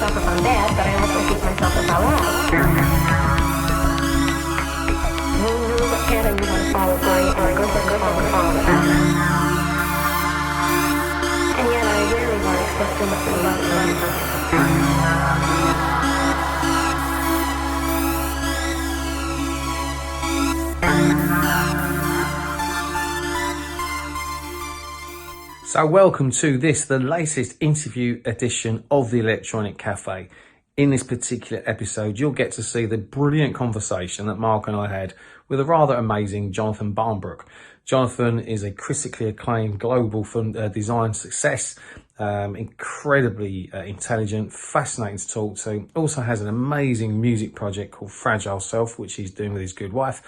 myself up on that, but I also keep myself up out loud. Who knows what pattern you want to follow, or go for follow. And yet I really want to express too much love for So welcome to this, the latest interview edition of the Electronic Cafe. In this particular episode, you'll get to see the brilliant conversation that Mark and I had with a rather amazing Jonathan Barnbrook. Jonathan is a critically acclaimed global design success, incredibly intelligent, fascinating to talk to. Also has an amazing music project called Fragile Self, which he's doing with his good wife.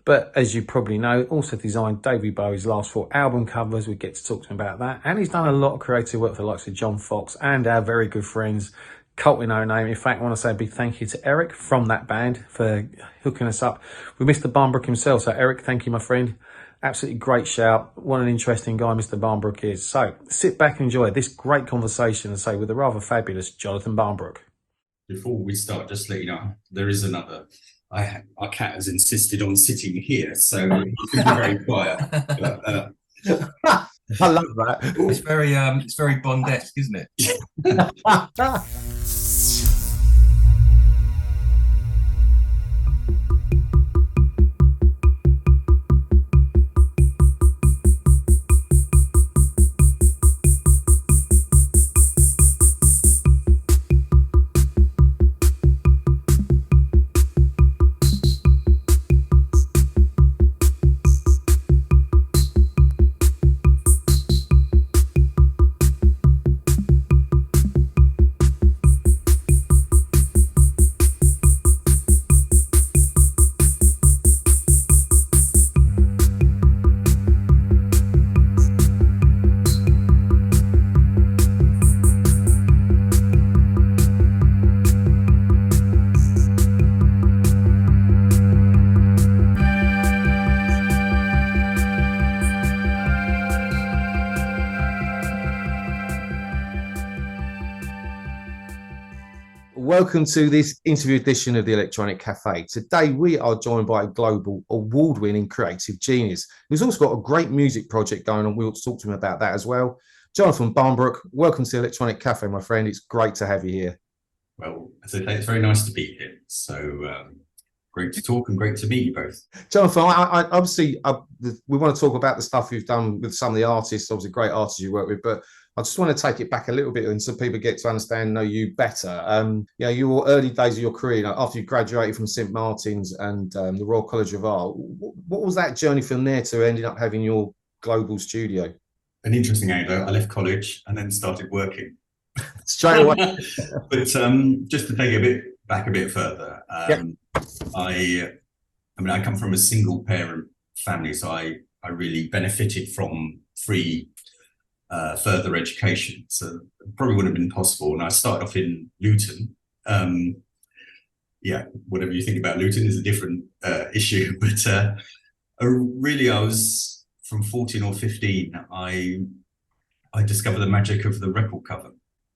But as you probably know, also designed David Bowie's last 4 album covers. We get to talk to him about that. And he's done a lot of creative work for the likes of John Foxx and our very good friends, Cult with No Name. In fact, I want to say a big thank you to Eric from that band for hooking us up with Mr. Barnbrook himself. So Eric, thank you, my friend. Absolutely great shout. What an interesting guy Mr. Barnbrook is. So sit back and enjoy this great conversation, and say with the rather fabulous Jonathan Barnbrook. Before we start, just to let you know, there is another. Our cat has insisted on sitting here, so it's very quiet. But, I love that. It's very Bond-esque, isn't it? Welcome to this interview edition of the Electronic Cafe. Today we are joined by a global award-winning creative genius who's also got a great music project going on. We'll talk to him about that as well. Jonathan Barnbrook, welcome to the Electronic Cafe, my friend. It's great to have you here. well, as I say, it's very nice to be here. So great to talk and great to meet you both. Jonathan, we want to talk about the stuff you've done with some of the artists, obviously great artists you work with, but I just want to take it back a little bit and so people get to understand and know you better. Your early days of your career, after you graduated from St Martin's and the Royal College of Art, what was that journey from there to ending up having your global studio? An interesting anecdote. I left college and then started working. Straight away. But just to take a bit further, I come from a single parent family, so I really benefited from free further education, so it probably wouldn't have been possible. And I started off in Luton. Whatever you think about Luton is a different issue, but really I was from 14 or 15, I discovered the magic of the record cover.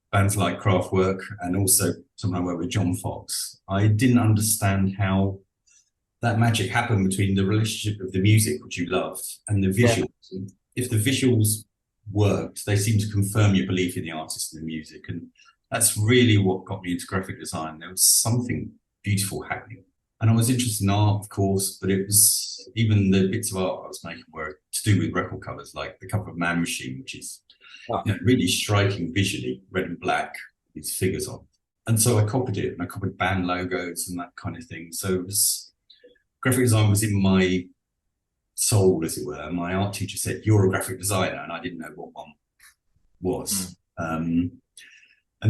Bands like Kraftwerk and also someone I worked with, John Foxx. I didn't understand how that magic happened between the relationship of the music, which you love, and the visuals. Yeah. If the visuals worked, they seemed to confirm your belief in the artist and the music, and that's really what got me into graphic design. There was something beautiful happening, and I was interested in art, of course, but it was even the bits of art I was making were to do with record covers, like the cover of Man Machine, which is really striking visually, red and black, these figures on. And so I copied it, and I copied band logos and that kind of thing. So it was, graphic design was in my soul, as it were. My art teacher said, "You're a graphic designer," and I didn't know what one was. And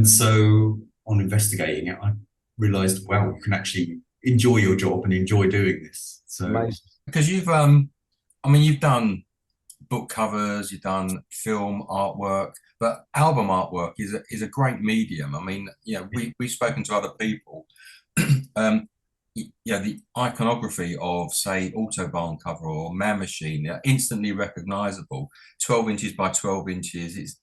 so on investigating it, I realized, wow, you can actually enjoy your job and enjoy doing this. So because you've done book covers, you've done film artwork, but album artwork is a great medium. I mean, we've spoken to other people. The iconography of, say, Autobahn cover or Man Machine, instantly recognizable. 12 inches by 12 inches. It's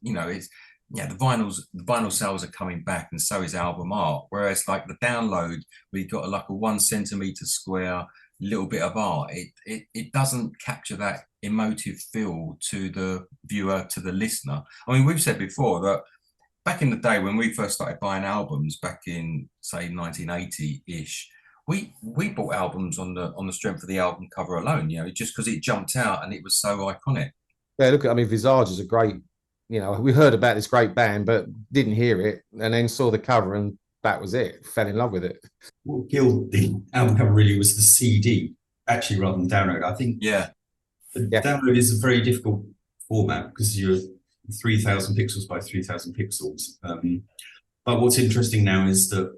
yeah, the vinyl sales are coming back, and so is album art. Whereas like the download, we got like a 1 centimeter square little bit of art. It doesn't capture that emotive feel to the viewer, to the listener. I mean, we've said before that back in the day when we first started buying albums back in say 1980-ish, we bought albums on the strength of the album cover alone, you know, just because it jumped out and it was so iconic. Yeah, look, I mean, Visage is a great, you know, we heard about this great band, but didn't hear it, and then saw the cover, and that was it. Fell in love with it. What killed the album cover really was the CD, actually, rather than download. I think Yeah. download is a very difficult format because you're 3,000 pixels by 3,000 pixels. But what's interesting now is that,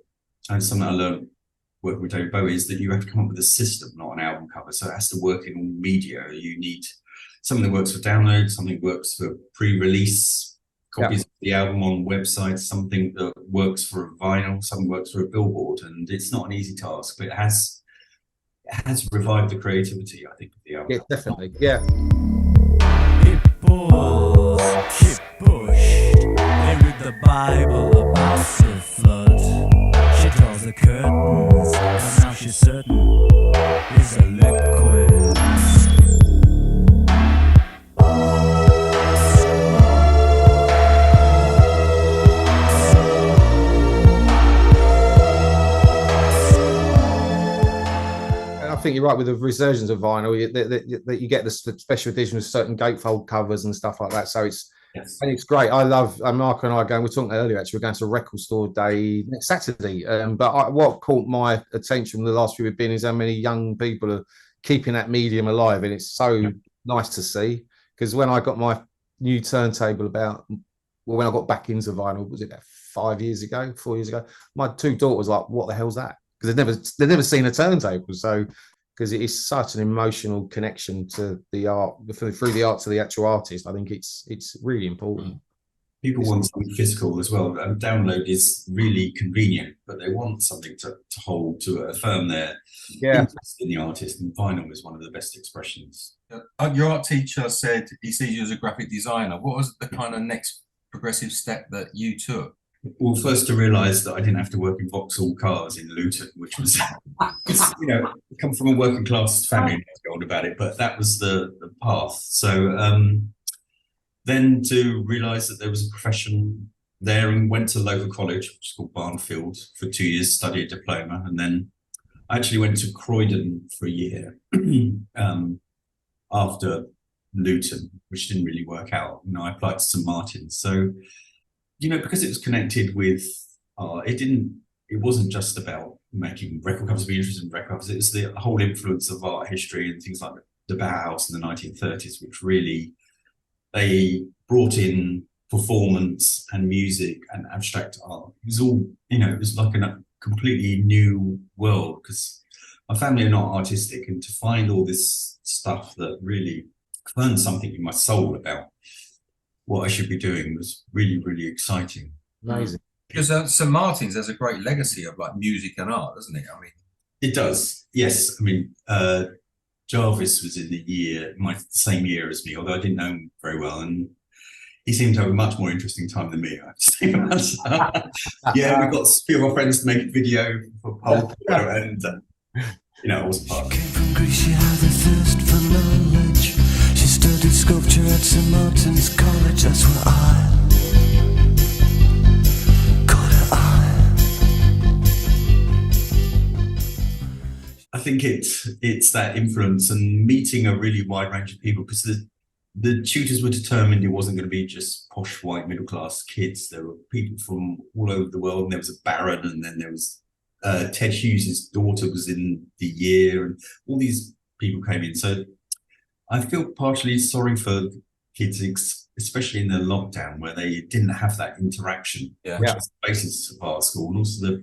and something I learned working with David Bowie, is that you have to come up with a system, not an album cover. So it has to work in all media. You need something that works for download, something that works for pre-release copies of the album on websites, something that works for a vinyl, something that works for a billboard. And it's not an easy task, but it has revived the creativity, I think, of the album. Yeah, definitely. Yeah. It pulls, it pushed. They read the Bible about the flood. She draws the curtains, and now she's certain is a liquid. I think you're right with the resurgence of vinyl, that you get the special edition with certain gatefold covers and stuff like that. So it's and it's great. I love Mark and I are going. We were talking earlier. Actually, we're going to a record store day next Saturday. But what caught my attention the last few we've been is how many young people are keeping that medium alive, and it's so nice to see. Because when I got my new turntable when I got back into vinyl, was it about 4 years ago? My two daughters were like, "What the hell's that?" Because they've never seen a turntable. So because it is such an emotional connection to the art, through the art to the actual artist. I think it's really important. People want something physical as well. And download is really convenient, but they want something to hold, to affirm their interest in the artist. And vinyl is one of the best expressions. Your art teacher said he sees you as a graphic designer. What was the kind of next progressive step that you took? Well, first to realise that I didn't have to work in Vauxhall cars in Luton, which was, you know, come from a working class family, not to go on about it, but that was the path. So then to realise that there was a profession there, and went to local college, which is called Barnfield, for 2 years, studied a diploma, and then I actually went to Croydon for a year after Luton, which didn't really work out. You know, I applied to St Martin's. So, you know, because it was connected with it wasn't just about making record covers, being interested in record covers. It was the whole influence of art history and things like the Bauhaus in the 1930s, which really, they brought in performance and music and abstract art. It was all, you know, it was like a completely new world, because my family are not artistic, and to find all this stuff that really confirmed something in my soul about what I should be doing was really, really exciting. Amazing. Because St Martin's has a great legacy of like music and art, doesn't it? I mean, it does. Yes. I mean, Jarvis was in the same year as me, although I didn't know him very well, and he seemed to have a much more interesting time than me, I have to say. Yeah, we got a few of our friends to make a video for Pulp, and you know, I was part of it. Came from Greece, she had a thirst for knowledge. She studied sculpture at St Martin's College. That's where I caught her eye. I think it's that influence and meeting a really wide range of people, because the tutors were determined it wasn't going to be just posh white middle class kids. There were people from all over the world, and there was a baron, and then there was Ted Hughes' daughter was in the year, and all these people came in. So I feel partially sorry for kids, especially in the lockdown, where they didn't have that interaction, which was the basis of art school, and also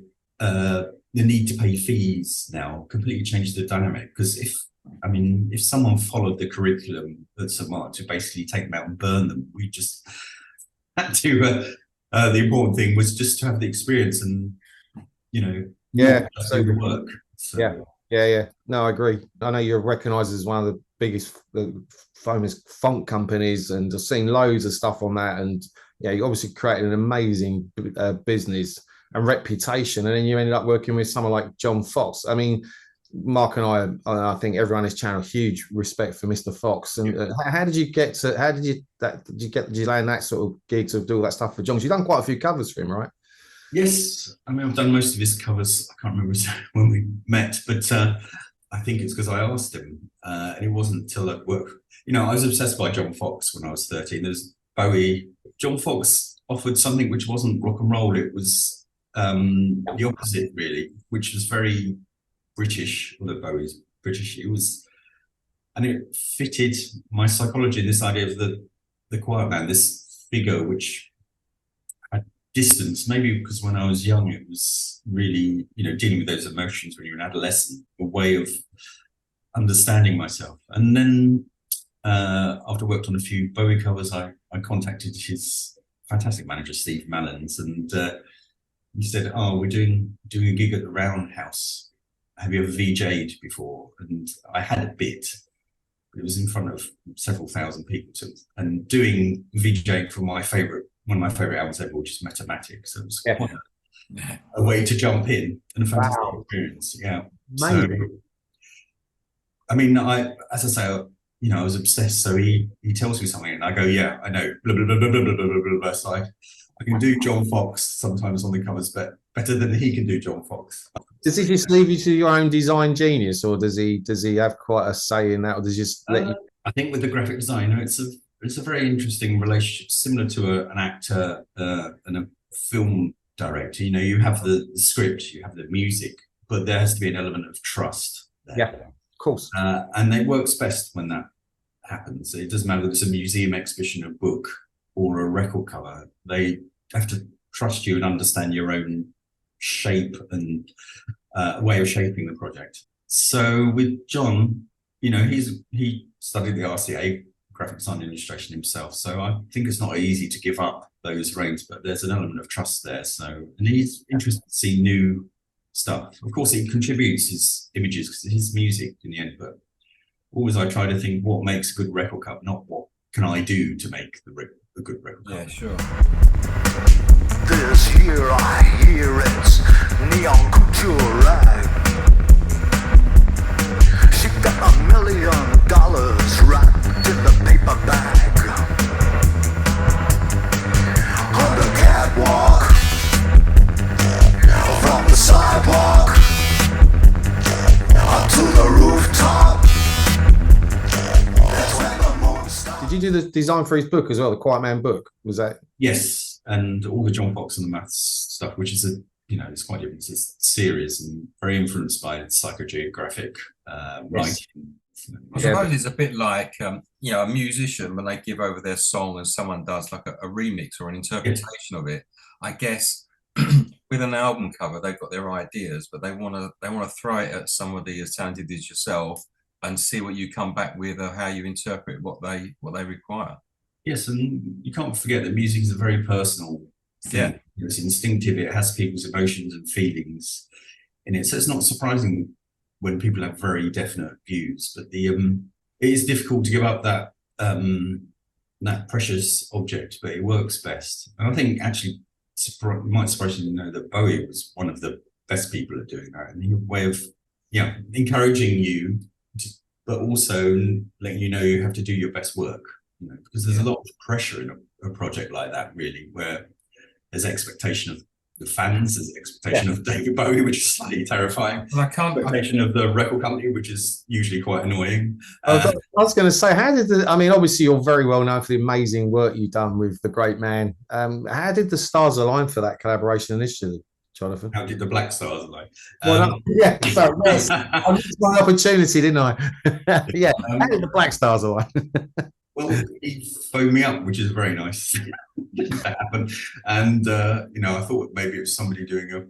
the need to pay fees now completely changed the dynamic. Because if someone followed the curriculum at St Martin to basically take them out and burn them, we just had to. The important thing was just to have the experience and, you know, do the work. So. Yeah. No, I agree. I know you're recognised as one of the biggest, famous funk companies, and I've seen loads of stuff on that. And yeah, you obviously created an amazing business and reputation, and then you ended up working with someone like John Foxx. I mean, Mark and I think everyone on this channel, huge respect for Mr. Foxx. And how did you get to? Did you land that sort of gig to do all that stuff for John? 'Cause you've done quite a few covers for him, right? Yes, I mean, I've done most of his covers. I can't remember when we met, but I think it's because I asked him, and it wasn't until at work. I was obsessed by John Foxx when I was 13. There's Bowie. John Foxx offered something which wasn't rock and roll. It was the opposite, really, which was very British. Although Bowie's British, and it fitted my psychology. This idea of the quiet man, this figure which had distance. Maybe because when I was young, it was really dealing with those emotions when you're an adolescent, a way of understanding myself. And then after I worked on a few Bowie covers, I contacted his fantastic manager, Steve Mallins, and he said, "Oh, we're doing a gig at the Roundhouse. Have you ever VJ'd before?" And I had a bit. It was in front of several thousand people, and doing VJing for one of my favorite albums ever, which is Mathematics. So it was quite a way to jump in, and a fantastic experience. Yeah. So, I mean, as I say, I was obsessed. So he tells me something, and I go, "Yeah, I know." Blah blah blah blah blah blah blah blah blah. So I can do John Foxx sometimes on the covers, but better than he can do John Foxx. Does he just leave you to your own design genius, or does he have quite a say in that, or does he just let you? I think with the graphic design, it's a very interesting relationship, similar to an actor and a film director. You have the script, you have the music, but there has to be an element of trust there. Yeah, of course. And it works best when that happens. It doesn't matter whether it's a museum exhibition, a book, or a record cover. They have to trust you and understand your own shape and way of shaping the project. So with John, he studied the RCA, graphic design and illustration himself. So I think it's not easy to give up those reins, but there's an element of trust there. So, and he's interested to see new stuff. Of course, he contributes his images because it's his music in the end, but always I try to think what makes a good record cover, not what can I do to make a good record cover. Yeah, sure. This year I hear it's neon couture rag. She got $1 million wrapped in the paper bag. On the catwalk, from the sidewalk up to the rooftop. That's where the moon stops. Did you do the design for his book as well, the Quiet Man book? Was that? Yes, and all the John Foxx and the maths stuff, which is it's quite different. It's a series and very influenced by psychogeographic writing. I suppose it's a bit like a musician when they give over their song and someone does like a remix or an interpretation of it. I guess with an album cover, they've got their ideas, but they want to throw it at somebody as talented as yourself and see what you come back with or how you interpret what they require. Yes, and you can't forget that music is a very personal thing. Yeah. It's instinctive. It has people's emotions and feelings in it. So it's not surprising when people have very definite views. But it is difficult to give up that precious object, but it works best. And I think actually it might surprise you to know that Bowie was one of the best people at doing that. And he had a way of encouraging you, but also letting you know you have to do your best work. Because there's a lot of pressure in a project like that, really, where there's expectation of the fans, there's expectation of David Bowie, which is slightly terrifying. Well, expectation of the record company, which is usually quite annoying. I was going to say, obviously you're very well known for the amazing work you've done with the great man. How did the stars align for that collaboration initially, Jonathan? How did the Blackstars align? So yes, I missed my opportunity, didn't I? How did the Blackstars align? Well, he phoned me up, which is very nice. That happened, and I thought maybe it was somebody doing a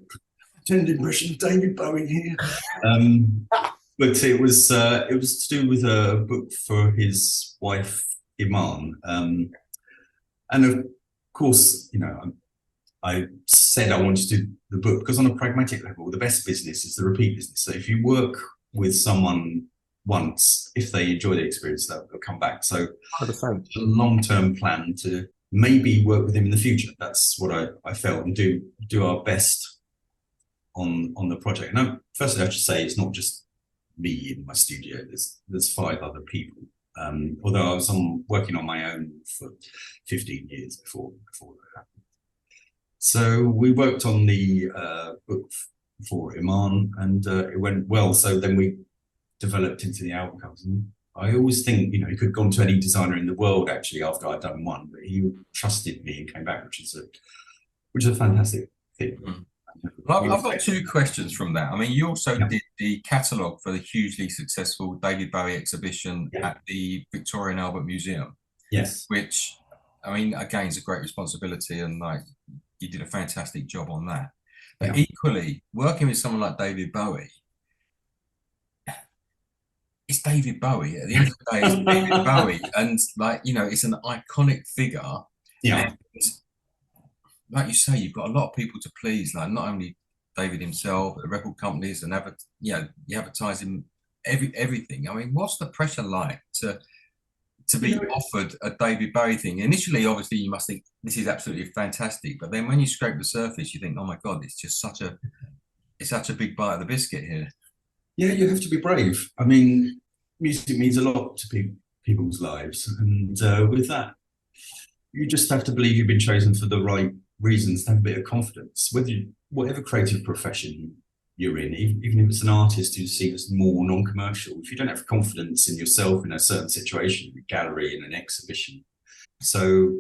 pretend impression of David Bowie here, but it was to do with a book for his wife Iman, and of course, I said I wanted to do the book because on a pragmatic level, the best business is the repeat business. So if you work with someone once. If they enjoy the experience, they'll come back. So 100%. a long-term plan to maybe work with him in the future. That's what I felt, and do our best on the project. And firstly, I should say it's not just me in my studio. There's 5 other people. Although I was working on my own for 15 years before that happened. So we worked on the book for Iman, and it went well. So then we developed into the album covers. And I always think, he could have gone to any designer in the world actually after I'd done one, but he trusted me and came back, which is a fantastic thing. Well, I've got 2 questions from that. I mean, you also did the catalogue for the hugely successful David Bowie exhibition at the Victorian Albert Museum. Yes. Which, I mean, again, is a great responsibility, and like you did a fantastic job on that. But equally, working with someone like David Bowie, it's David Bowie. At the end of the day, it's David Bowie, and it's an iconic figure. Yeah. And like you say, you've got a lot of people to please. Like not only David himself, but the record companies, and you advertising everything. I mean, what's the pressure like to be offered a David Bowie thing? Initially, obviously, you must think this is absolutely fantastic, but then when you scrape the surface, you think, oh my God, it's just such a big bite of the biscuit here. Yeah, you have to be brave. I mean, music means a lot to people's lives, and with that, you just have to believe you've been chosen for the right reasons, to have a bit of confidence. Whatever creative profession you're in, even if it's an artist who seems more non-commercial, if you don't have confidence in yourself in a certain situation, a gallery, in an exhibition. So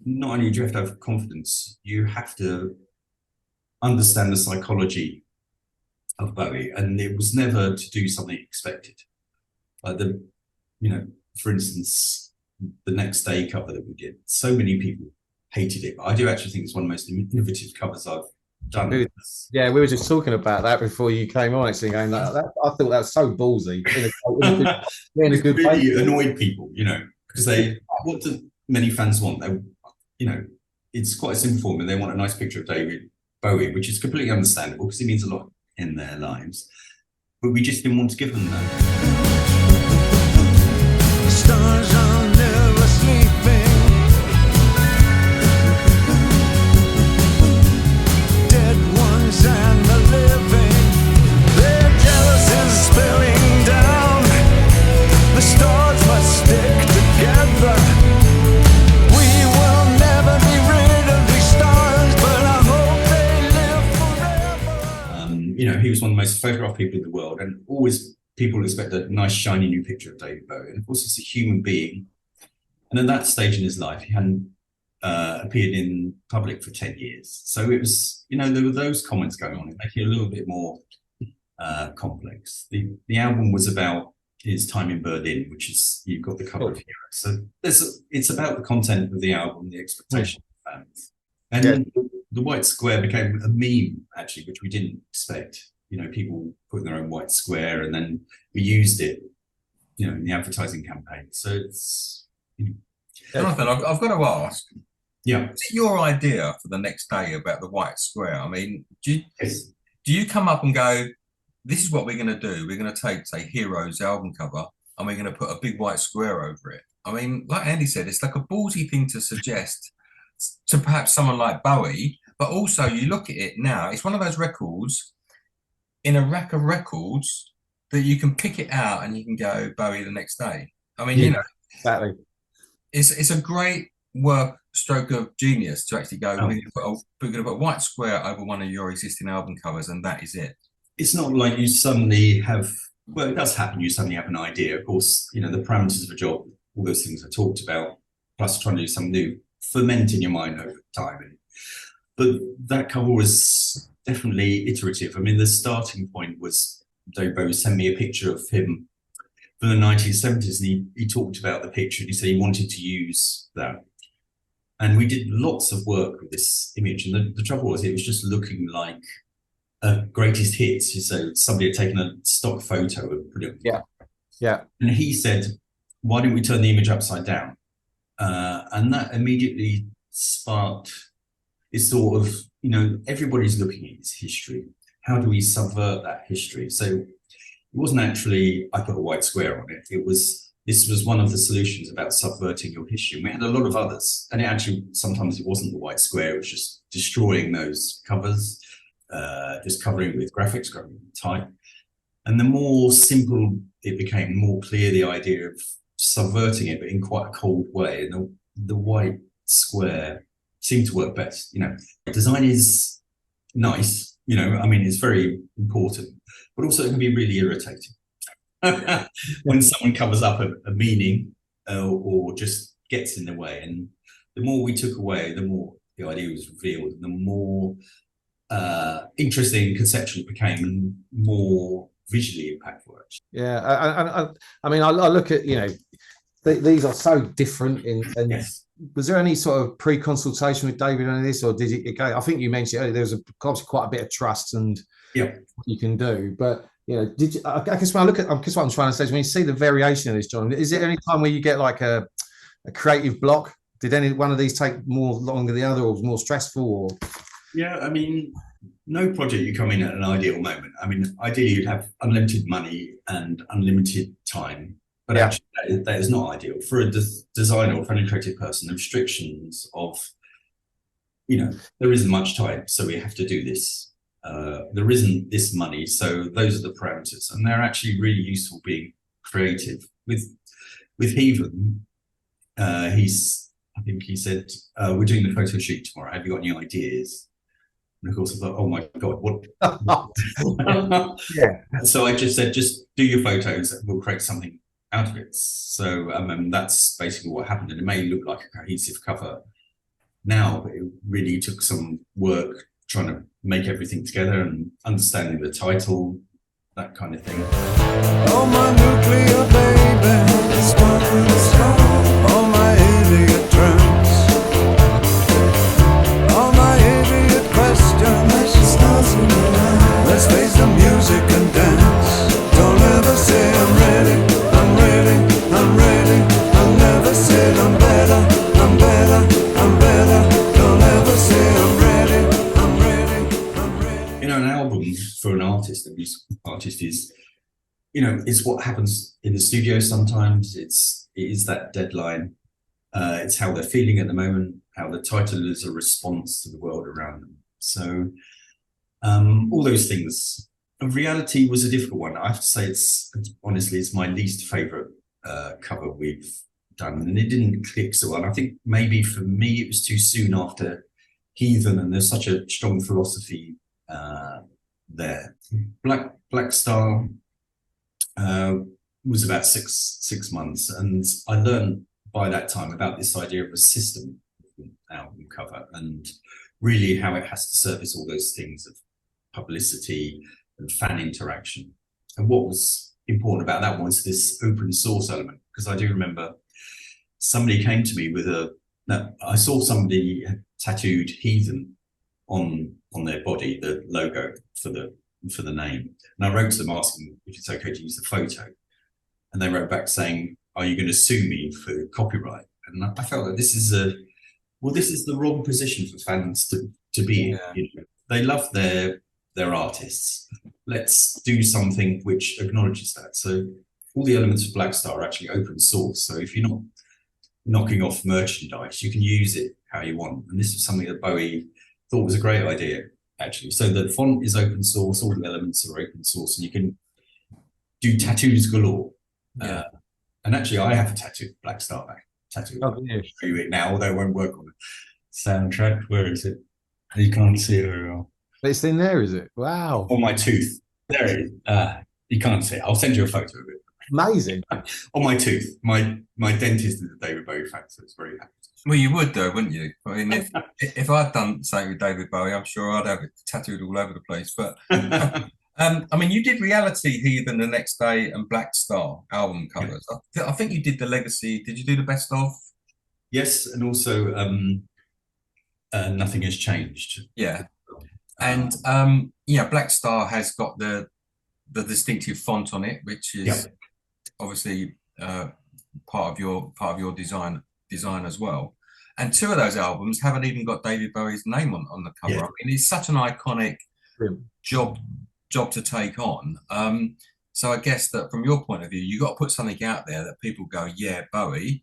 not only do you have to have confidence, you have to understand the psychology of Bowie, and it was never to do something expected. Like for instance, the Next Day cover that we did, so many people hated it. I do actually think it's one of the most innovative covers I've done. Yeah, we were just talking about that before you came on. Actually, going I thought that was so ballsy. In a good really way. Annoyed people, because what do many fans want? It's quite a simple formula. They want a nice picture of David Bowie, which is completely understandable because he means a lot in their lives. But we just didn't want to give them that. Stars are never sleeping. Dead ones and the living. Their jealousy is spilling down. The stars must stick together. We will never be rid of these stars, but I hope they live forever. He was one of the most photographed people in the world, and always people expect a nice shiny new picture of David Bowie. And of course, he's a human being. And at that stage in his life, he hadn't appeared in public for 10 years. So it was, there were those comments going on, making it a little bit more complex. The album was about his time in Berlin, which is, you've got the cover of Hero. So it's about the content of the album, the expectation of fans. And the white square became a meme, actually, which we didn't expect. People putting their own white square, and then we used it, in the advertising campaign. So it's. Jonathan, I've got to ask. Yeah. Is it your idea for the Next Day about the white square? I mean, do you come up and go, this is what we're going to do? We're going to take, say, Hero's album cover, and we're going to put a big white square over it. I mean, like Andy said, it's like a ballsy thing to suggest to perhaps someone like Bowie, but also you look at it now, it's one of those records in a rack of records that you can pick it out and you can go Bowie the Next Day. I mean, exactly. It's a great stroke of genius to actually go, we're going to put a white square over one of your existing album covers, and that is it. It's not like you suddenly have, well, it does happen, you suddenly have an idea. Of course, the parameters of a job, all those things I talked about, plus trying to do something new, ferment in your mind over time. But that cover was definitely iterative. I mean, the starting point was David Bowie sent me a picture of him from the 1970s, and he talked about the picture, and he said he wanted to use that. And we did lots of work with this image, and the trouble was it was just looking like a greatest hits. So somebody had taken a stock photo and put it. Yeah. And he said, why don't we turn the image upside down? And that immediately sparked this sort of, everybody's looking at his history. How do we subvert that history? So wasn't actually I put a white square on it. This was one of the solutions about subverting your history. And we had a lot of others, and sometimes it wasn't the white square. It was just destroying those covers, just covering it with graphics, covering it with type. And the more simple it became, the more clear the idea of subverting it, but in quite a cold way. And the white square seemed to work best. Design is nice, it's very important, but also it can be really irritating when someone covers up a meaning or just gets in the way. And the more we took away, the more the idea was revealed, and the more interesting conceptually it became, and more visually impactful. Yeah, I look at these are so different. And Yes. Was there any sort of pre-consultation with David on this, or did it go? I think you mentioned earlier there was obviously quite a bit of trust and what you can do, but did you? I guess when I look at, I guess what I'm trying to say is when you see the variation of this, John, is there any time where you get like a creative block? Did any one of these take more longer than the other, or was more stressful? Or no project you come in at an ideal moment. Ideally you'd have unlimited money and unlimited time, but actually that is not ideal for a designer or for any creative person. The restrictions of, there isn't much time, so we have to do this. There isn't this money, so those are the parameters, and they're actually really useful being creative. With Heathen, I think he said, we're doing the photo shoot tomorrow. Have you got any ideas? And of course I thought, oh my God, what? So I just said, just do your photos and we'll create something out of it. So that's basically what happened. And it may look like a cohesive cover now, but it really took some work trying to make everything together and understanding the title, that kind of thing. Oh, my nuclear baby, oh, my idiot trance, all my idiot questions. Let's face the music and dance. Don't ever say I'm ready, I'm ready, I'm ready. I'll never say I'm better, I'm better, I'm better. Don't ever say I'm ready, I'm ready, I'm ready. An album for an artist, a musical artist, is, it's what happens in the studio sometimes. It is that deadline. It's how they're feeling at the moment, how the title is a response to the world around them. So all those things. Reality was a difficult one. I have to say, honestly, it's my least favorite cover we've done, and it didn't click so well. I think maybe for me it was too soon after Heathen, and there's such a strong philosophy there. Blackstar was about six months, and I learned by that time about this idea of a system album cover, and really how it has to service all those things of publicity and fan interaction. And what was important about that was this open source element, because I do remember somebody came to me with I saw somebody had tattooed Heathen on their body, the logo for the name, and I wrote to them asking if it's okay to use the photo, and they wrote back saying, are you going to sue me for copyright? And I felt that this is the wrong position for fans to be in. They love their artists. Let's do something which acknowledges that. So all the elements of Blackstar are actually open source. So if you're not knocking off merchandise, you can use it how you want. And this was something that Bowie thought was a great idea, actually. So the font is open source, all the elements are open source, and you can do tattoos galore. And actually, I have a Blackstar tattoo. I'll show you it now, although it won't work on the soundtrack. Where is it? You can't see it very well. It's in there, is it? Wow. On my tooth. There it is. You can't see it. I'll send you a photo of it. Amazing. On my tooth. My dentist is a David Bowie fan, so it's very happy. Well, you would though, wouldn't you? I mean, if I'd done something with David Bowie, I'm sure I'd have it tattooed all over the place. But I mean, you did Reality, Heathen, The Next Day, and Blackstar album covers. I think you did the Legacy. Did you do the Best Of? Yes, and also Nothing Has Changed. Yeah, and Blackstar has got the distinctive font on it, which is obviously part of your design as well. And two of those albums haven't even got David Bowie's name on the cover. I mean, it's such an iconic job to take on. So I guess that from your point of view, you got to put something out there that people go, yeah, Bowie,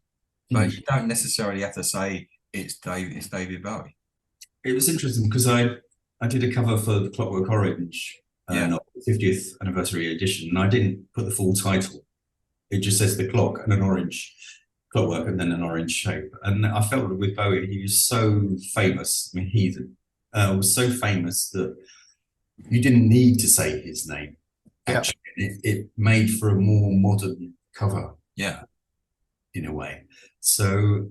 but you don't necessarily have to say it's David Bowie. It was interesting because I did a cover for the Clockwork Orange, not the 50th anniversary edition, and I didn't put the full title. It just says the clock and an orange clockwork and then an orange shape. And I felt that with Bowie, he was so famous. I mean, Heathen was so famous that you didn't need to say his name. Actually, it made for a more modern cover. Yeah, in a way. So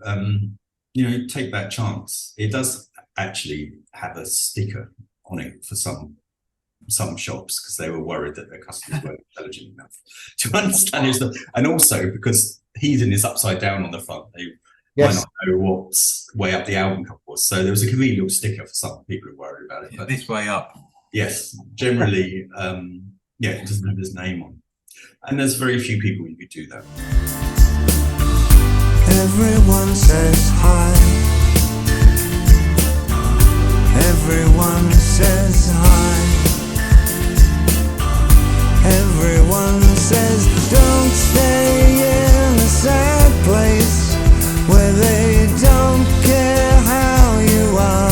take that chance. It does actually have a sticker on it for some shops because they were worried that their customers weren't intelligent enough to understand his stuff. And also because Heathen is upside down on the front, they might not know what's way up the album cover was. So there was a convenient little sticker for some people who worried about it. But this way up. Yes, generally, it doesn't have his name on. And there's very few people who could do that. Everyone says hi. Everyone says hi. Everyone says don't stay in a sad place where they don't care how you are.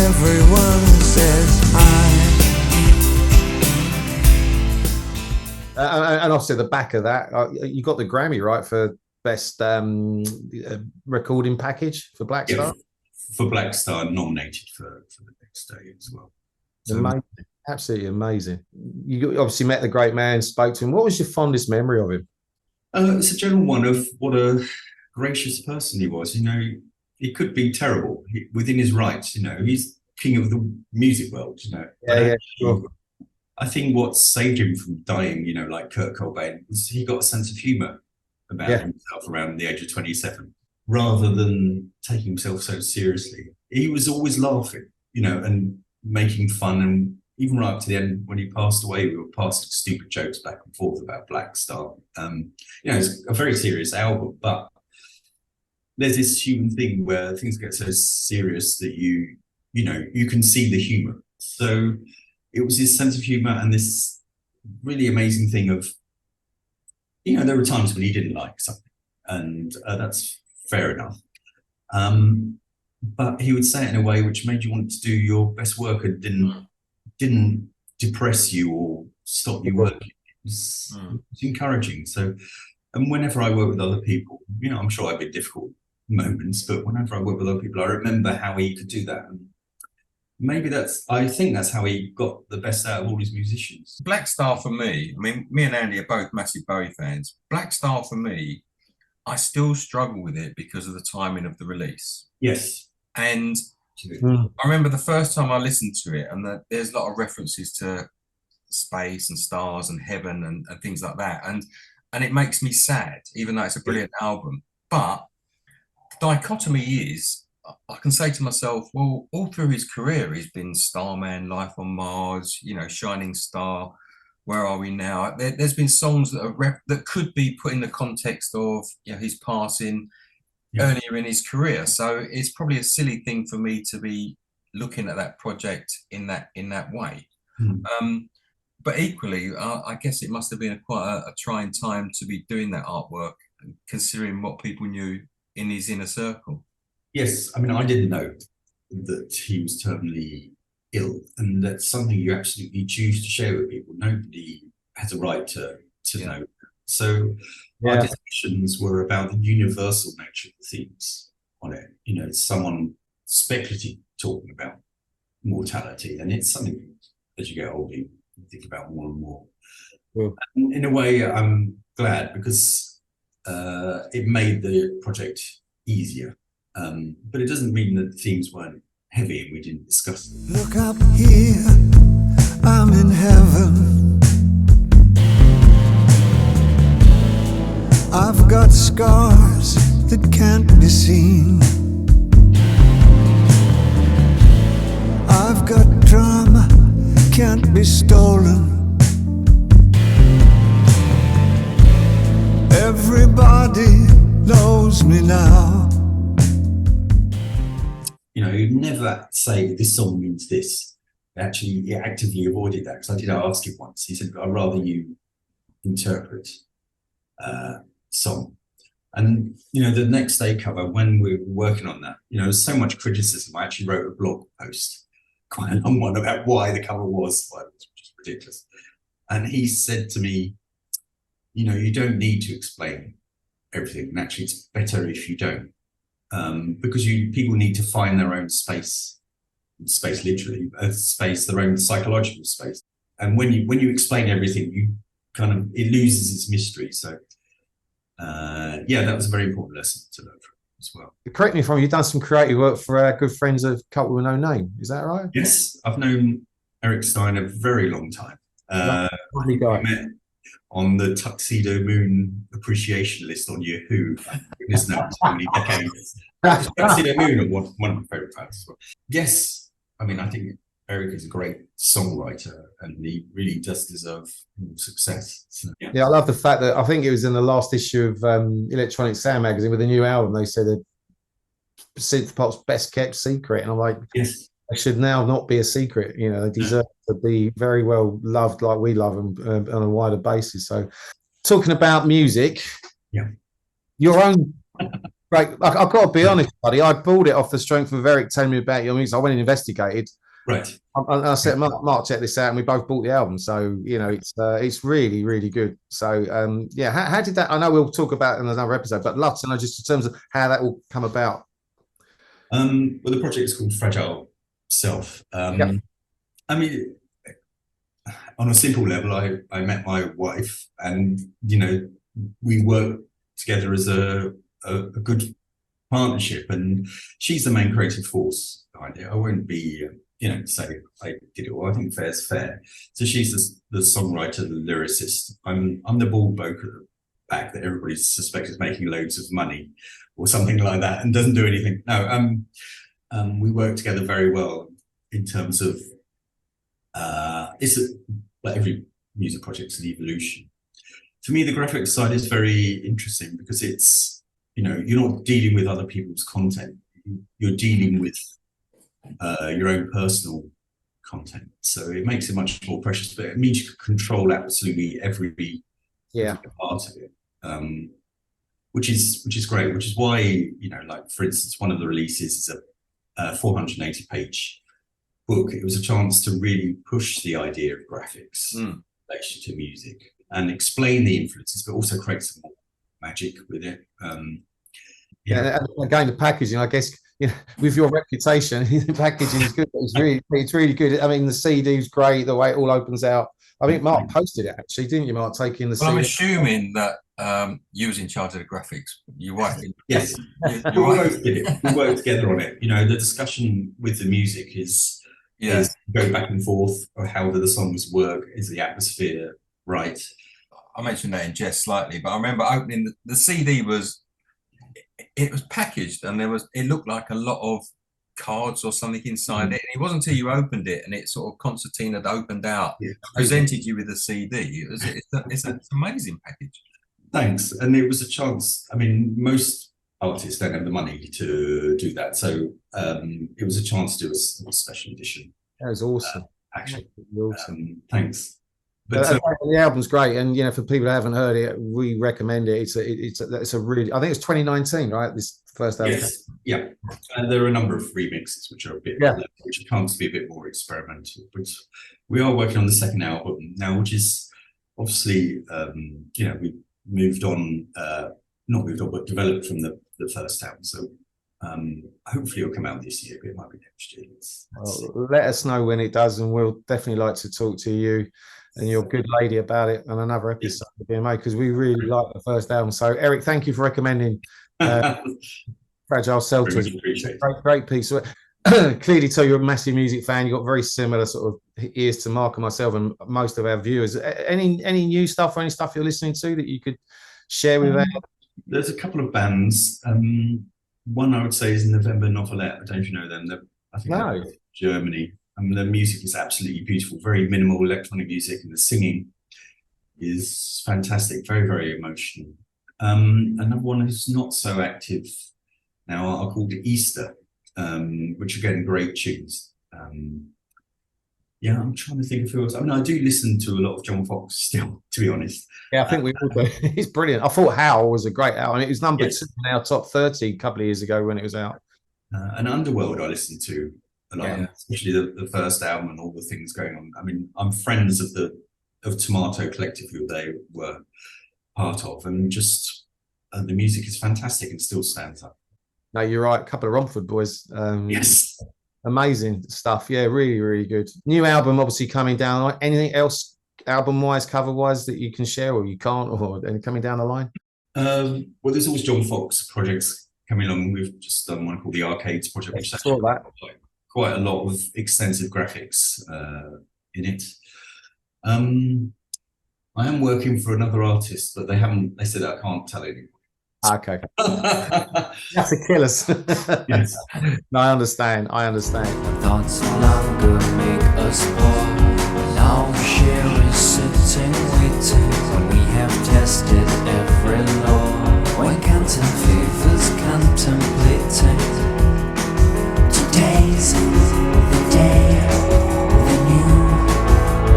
Everyone says hi. And obviously at the back of that, you got the Grammy, right, for best recording package for Blackstar? Yeah, for Blackstar, nominated for the next day as well. So, amazing. Absolutely amazing. You obviously met the great man, spoke to him. What was your fondest memory of him? It's a general one of what a gracious person he was. He could be terrible within his rights. He's king of the music world. Sure. I think what saved him from dying, like Kurt Cobain, was he got a sense of humour about himself around the age of 27, rather than taking himself so seriously. He was always laughing, and making fun. And even right up to the end, when he passed away, we were passing stupid jokes back and forth about Blackstar. It's a very serious album, but there's this human thing where things get so serious that you can see the humour. So it was his sense of humour and this really amazing thing of, there were times when he didn't like something, and that's fair enough. But he would say it in a way which made you want to do your best work and didn't depress you or stop you working. It was encouraging. So, and whenever I work with other people, I'm sure I've had difficult moments, but whenever I work with other people, I remember how he could do that. And maybe I think that's how he got the best out of all his musicians. Blackstar for me, me and Andy are both massive Bowie fans. Blackstar for me, I still struggle with it because of the timing of the release. Yes. And I remember the first time I listened to it, and there's a lot of references to space and stars and heaven and things like that. And it makes me sad, even though it's a brilliant album. But the dichotomy is, I can say to myself, well, all through his career, he's been Starman, Life on Mars, Shining Star, Where Are We Now? There's been songs that could be put in the context of his passing earlier in his career. So it's probably a silly thing for me to be looking at that project in that way. But equally, I guess it must have been quite a trying time to be doing that artwork, considering what people knew in his inner circle. Yes, I didn't know that he was terminally ill, and that's something you absolutely choose to share with people. Nobody has a right to know. So our discussions were about the universal nature of the themes on it. It's someone speculative talking about mortality, and it's something as you get older you think about more and more. And in a way, I'm glad because it made the project easier. But it doesn't mean that the themes weren't heavy and we didn't discuss them. Look up here, I'm in heaven. I've got scars that can't be seen. I've got drama, can't be stolen. Everybody knows me now. You'd never say this song means this. Actually, he actively avoided that because I did ask him once. He said, I'd rather you interpret song. And, the next day cover, when we were working on that, there's so much criticism. I actually wrote a blog post, quite a long one, about why the cover was just ridiculous. And he said to me, you don't need to explain everything. And actually, it's better if you don't, because people need to find their own space literally, their own psychological space. And when you explain everything, it loses its mystery. So, that was a very important lesson to learn from as well. Correct me if I'm wrong, you've done some creative work for our good friends of Cult with No Name. Is that right? Yes, I've known Eric Stein a very long time. Lovely guy. We met on the Tuxedo Moon appreciation list on Yahoo. Goodness knows how many decades. Tuxedo Moon are one of my favourite bands as well. Yes, I think Eric is a great songwriter, and he really does deserve success. So, yeah, I love the fact that I think it was in the last issue of Electronic Sound magazine with the new album. They said that Synthpop's best kept secret, and I'm like, yes, it should now not be a secret. They deserve to be very well loved, like we love them on a wider basis. So, talking about music, your own. Right, I've got to be honest, buddy. I bought it off the strength of Eric telling me about your music. I went and investigated. Right. And I said, Mark, check this out, and we both bought the album. So it's really, really good. So how did that? I know we'll talk about it in another episode, but I'd love to know just in terms of how that will come about. Well, the project is called Fragile Self. On a simple level, I met my wife, and we worked together as a good partnership, and she's the main creative force behind it. I won't be say I did it all. I think fair's fair. So she's the songwriter, the lyricist. I'm the bald bloke at the back that everybody suspects is making loads of money or something like that and doesn't do anything. No, we work together very well in terms of like every music project's an evolution. For me, the graphics side is very interesting because it's, you're not dealing with other people's content. You're dealing with your own personal content. So it makes it much more precious, but it means you can control absolutely every part of it, which is great, which is why, like, for instance, one of the releases is a 480-page book. It was a chance to really push the idea of graphics in relation to music and explain the influences, but also create some more magic with it. And again, the packaging, I guess, with your reputation, the packaging is good. It's really good. I mean, the CD's great, the way it all opens out. I think Mark posted it, actually, didn't you, Mark, taking the CD? I'm assuming that you was in charge of the graphics. Your wife. Yes. We both did it. We worked together on it. The discussion with the music is go back and forth, or how do the songs work? Is the atmosphere right? I mentioned that in jest slightly, but I remember opening the CD it was packaged, and it looked like a lot of cards or something inside it. And it wasn't until you opened it and it sort of concertina had opened out, presented you with a CD. It's an amazing package. Thanks. And it was a chance. I mean, most artists don't have the money to do that. So it was a chance to do a special edition. That was awesome. Actually, awesome. Thanks. But the album's great, and for people who haven't heard it, we recommend it. It's a really, I think it's 2019, right? This first album. Yes, yeah. And there are a number of remixes which are a bit, which can't be a bit more experimental. But we are working on the second album now, which is obviously, we moved on, not moved on, but developed from the first album. So hopefully it'll come out this year, but it might be next year. Let us know when it does, and we'll definitely like to talk to you and your good lady about it on another episode of BMA, because we really like the first album. So Eric, thank you for recommending Fragile Self. Great piece. Clearly tell you're a massive music fan. You've got very similar sort of ears to Mark and myself and most of our viewers. Any new stuff or any stuff you're listening to that you could share with us? There's a couple of bands. One I would say is November Novelette. I don't know if you know them. I think they're from Germany. The music is absolutely beautiful, very minimal electronic music, and the singing is fantastic, very, very emotional. Another one who's not so active now are called Easter, which are getting great tunes. Yeah, I'm trying to think of who else. I mean, I do listen to a lot of John Foxx still, to be honest. Yeah, I think we all do. He's brilliant. I thought Howl was a great album. It was number Yes. 2 in our top 30 a couple of years ago when it was out. And Underworld I listened to a lot, Yeah. especially the first album and all the things going on. I mean, I'm friends of Tomato Collective, who they were part of, and just the music is fantastic and still stands up. No, you're right. A couple of Romford boys. Yes. Amazing stuff. Yeah, really, really good. New album obviously coming down. Anything else album-wise, cover-wise that you can share or you can't, or any coming down the line? Well, there's always John Foxx projects coming along. We've just done one called the Arcades Project, which has Saw that. quite a lot of extensive graphics in it. I am working for another artist, but they said I can't tell anyone. Okay. That's a kill us. Yes. No, I understand. Thoughts no longer make us poor. Now we share is sitting waiting when we have tested every law. When counting favors, contemplating. Today's the day, the new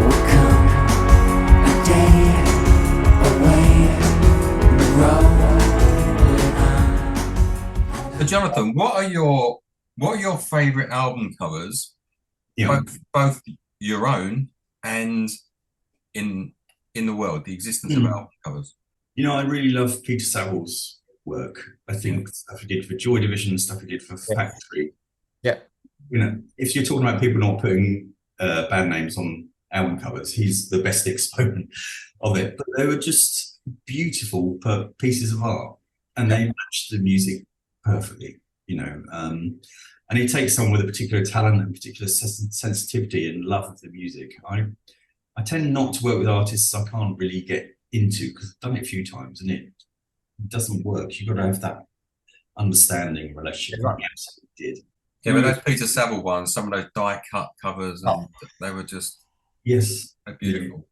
will come. A day away, the road. So Jonathan, what are your favorite album covers? Yeah. Both your own and in the world, the existence of album covers. You know, I really love Peter Saville's work. I think stuff he did for Joy Division, stuff he did for Factory. Yeah. You know, if you're talking about people not putting band names on album covers, he's the best exponent of it. But they were just beautiful pieces of art, and they matched the music perfectly, you know. And he takes someone with a particular talent and particular sensitivity and love of the music. I tend not to work with artists I can't really get into, because I've done it a few times and it doesn't work. You've got to have that understanding relationship. Right. He absolutely did. Yeah, but those Peter Saville ones, some of those die-cut covers, and they were just beautiful.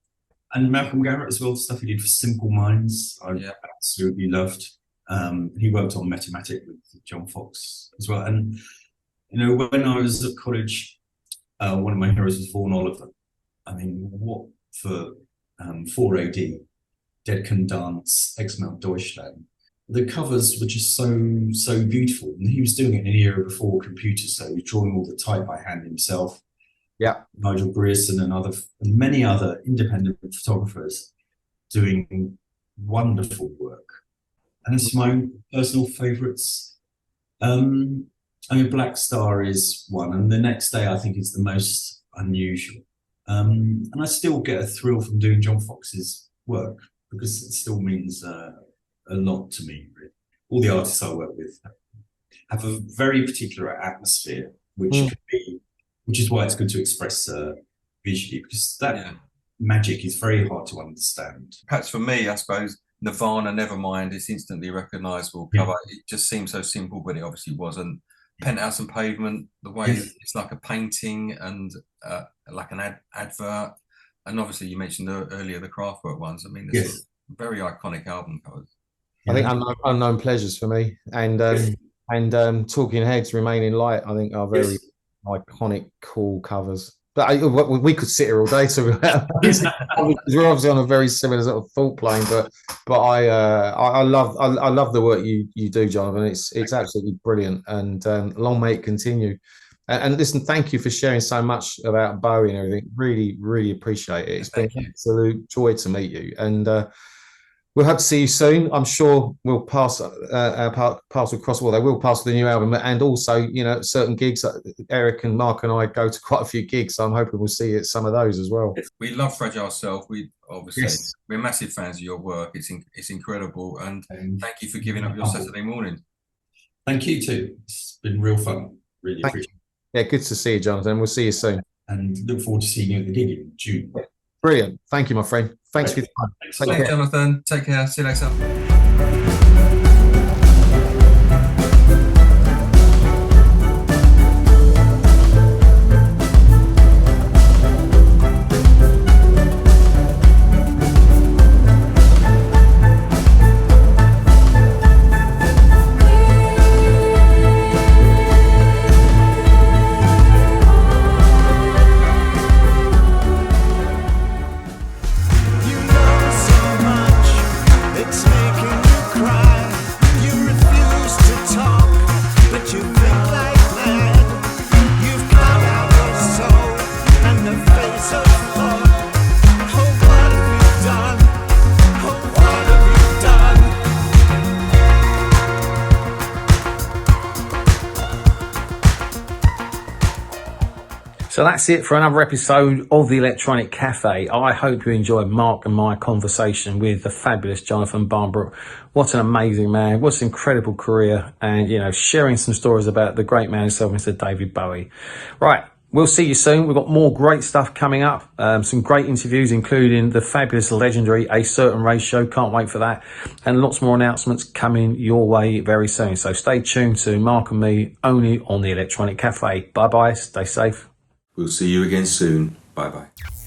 And Malcolm Garrett as well, the stuff he did for Simple Minds, I absolutely loved. He worked on Metamatic with John Foxx as well. And, you know, when I was at college, one of my heroes was Vaughan Oliver. I mean, what for 4AD, Dead Can Dance, X-Mount Deutschland. The covers were just so beautiful. And he was doing it in an era before computers, so he was drawing all the type by hand himself. Yeah. Nigel Grierson and many other independent photographers doing wonderful work. And it's my personal favourites. I mean, Blackstar is one, and the next day I think is the most unusual. And I still get a thrill from doing John Foxx's work, because it still means a lot to me, really. All the artists I work with have a very particular atmosphere, which is why it's good to express visually, because that magic is very hard to understand. Perhaps for me, I suppose, Nirvana Nevermind is instantly recognisable cover. It just seems so simple, but it obviously wasn't. Penthouse and Pavement, the way it's like a painting and like an advert. And obviously you mentioned earlier the Kraftwerk ones. I mean, there's very iconic album covers. I think Unknown Pleasures for me, and Talking Heads, Remaining Light, I think are very iconic, cool covers. But we could sit here all day to we're obviously on a very similar sort of thought plane, but I love the work you do, Jonathan. It's absolutely brilliant, and long may it continue. And listen, thank you for sharing so much about Bowie and everything. Really, really appreciate it. It's been an absolute joy to meet you, and we'll hope to see you soon. I'm sure we'll pass across. Well, they will pass the new album, and also, you know, certain gigs. Eric and Mark and I go to quite a few gigs, so I'm hoping we'll see at some of those as well. We love Fragile Self. We obviously we're massive fans of your work. It's incredible, and thank you for giving up your Saturday morning. Thank you too. It's been real fun. Really appreciate it. Yeah, good to see you, Jonathan. We'll see you soon, and look forward to seeing you at the gig in June. Brilliant. Thank you, my friend. Thanks for your time. Thanks, Jonathan. Take care. See you later. So that's it for another episode of the Electronic Cafe. I hope you enjoyed Mark and my conversation with the fabulous Jonathan Barnbrook. What an amazing man. What an incredible career. And, sharing some stories about the great man himself, Mr. David Bowie. Right. We'll see you soon. We've got more great stuff coming up. Some great interviews, including the fabulous, legendary A Certain Ratio. Can't wait for that. And lots more announcements coming your way very soon. So stay tuned to Mark and me only on the Electronic Cafe. Bye-bye. Stay safe. We'll see you again soon. Bye-bye.